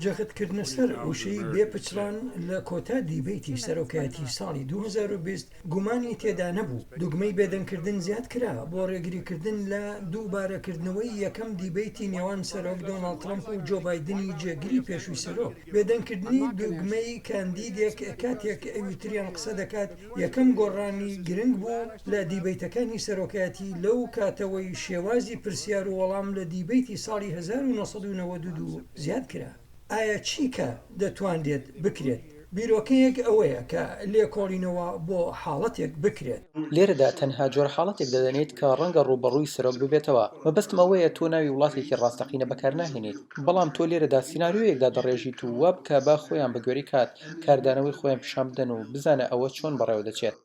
جەختکردنە سەر وشەی بێپچران لە کۆتا دیبەیتی سەرۆکایەتی ساڵی 2020 گومانی تێدا نەبوو. دوگمەی بێدەنگکردن زیاد کرا بۆ ڕێگریکردن لە دووبارەکردنەوەی یەکەم دیبەیتی نێوان سەرۆک دۆناڵد ترەمپ و جۆ بایدنی جێگیری پێشووی سەرۆک. بێدەنگکردنی دوگمەی کاندیدێک کاتێک ئەویتریان قسە دەکات یەکەم گۆڕانی گرنگ بوو لە دیبەیتەکانی سەرۆکایەتی لەو کاتەوەی شێوازی پرسیار و وەڵام لە دیبەیتی ساڵی 1992 زیاد کرا. ئایا چیکە دەتوانرێت بکرێت؟ بیرۆکەیەک ئەوەیە کە لێکۆڵینەوە بۆ حاڵەتێک بکرێت. لێرەدا تەنها جۆر حاڵەتێک دەدەنێت کە ڕەنگە ڕوبەڕووی سەرۆک ببێتەوە. مەبەستم ئەوەیە تۆ ناوی وڵاتێکی ڕاستەقینە بەکار ناهێنیت، بەڵام تۆ لێرەدا سیناریۆیەکدا دەڕێژیت و وە بکە با خۆیان بە گوێرەی کات کاردانەوەی خۆیان پیشان بدەن و بزانە ئەوە چۆن بەڕێوە دەچێت.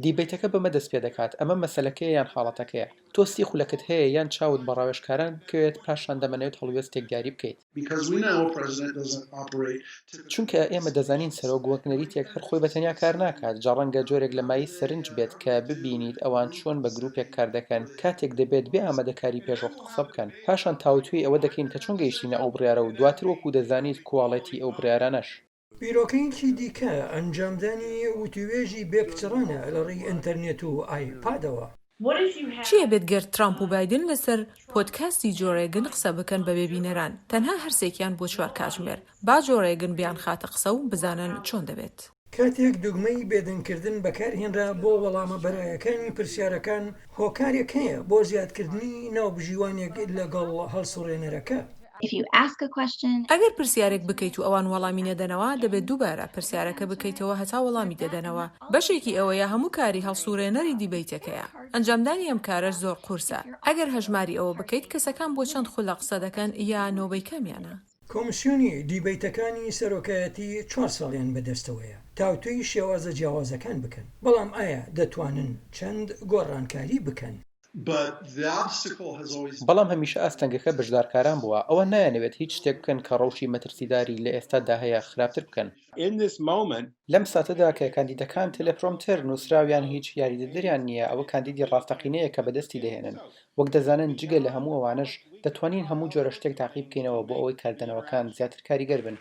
دیبەیتەکە بەمە دەست پێ دەکات ئەمە مەسەلەکەیە یان حاڵەتەکەیە. تۆ ستی خولەکت هەیە یان چاوت بە ڕاوێژکاران بکەوێت پاشان دەمەنەوێت هەڵوێستێک دیاری بکەیت. چونکە ئێمە دەزانین سەرۆک وەک نەریتێک هەر خۆی بەتەنیا کار ناکات، جا ڕەنگە جۆرێک لە مای سەرنج بێت کە ببینیت ئەوان چۆن بە گروپێک کار دەکەن کاتێک دەبێت بێ ئامادەکاری پێشوەخت قسە بکەن. پاشان تاوتوی ئەوە دەکەین کە چۆن گەیشتینە ئەو بڕیارە و دواتر وەکو دەزانیت کوواڵەتی ئەو بڕیارانەش. بیرۆکەیەکی دیکە ئەنجامدانی وتوێژی بێپچڕانە لەڕێی ئینتەرنێت و ئایپادەوە. چیە بێت گەر ترامپ و بایدن لەسەر پۆدکاستی جۆ ڕێگن قسە بکەن بە بێبینەران تەنها هەرسێکیان بۆ 4 کاتژمێر با جۆ ڕێگن بیان خاتە قسە و بزانن چۆن دەبێت. کاتێک دوگمەی بێدەنگکردن بەکارهێنرا بۆ وەڵامە بەرایەکانی پرسیارەکان هۆکارێک هەیە بۆ زیادکردنی ناوبژیوانێک لەگەڵ هەڵسوڕێنەرەکە. ئەگەر پرسیارێک بکەیت و ئەوان وەڵامی نەدەنەوە دەبێت دووبارە پرسیارەکە بکەیتەوە هەتا وەڵامی دەدەنەوە. بەشێکی ئەوەیە هەموو کاری هەڵسوڕێنەری دیبەیتەکەیە. ئەنجامدانی ئەم کارەش زۆر قورسە. ئەگەر هەژماری ئەوە بکەیت کەسەکان بۆ چەند خولە قسە دەکەن یا نۆبەی کەمیانە. کۆمسیۆنی دیبەیتەکانی سەرۆکایەتی 4 ساڵیان بەدەستەوەیە تاوتوی شێوازە جیاوازەکان بکەن، بەڵام ئایا دەتوانن چەند گۆڕانکاری بکەن؟ بەڵام هەمیشە ئاستەنگەکە بەشدارکاران بووە، ئەوە نایانەوێت هیچ شتێک بکەن کە ڕەوشی مەترسیداری لە ئێستادا هەیە خراپتر بکەن. لەم ساتەدا کە کاندیدەکان تەلەپرۆمتەر نووسراویان هیچ یاریدەدەریان نییە، ئەوە کاندیدی ڕاستەقینەیە کە بەدەستی دەهێنن. وەک دەزانن جگە لە هەموو ئەوانش دەتوانین هەموو جۆرە شتێک تاقی بکەینەوە بۆ ئەوەی کاردانەوەکان زیاتر کاریگەر بن.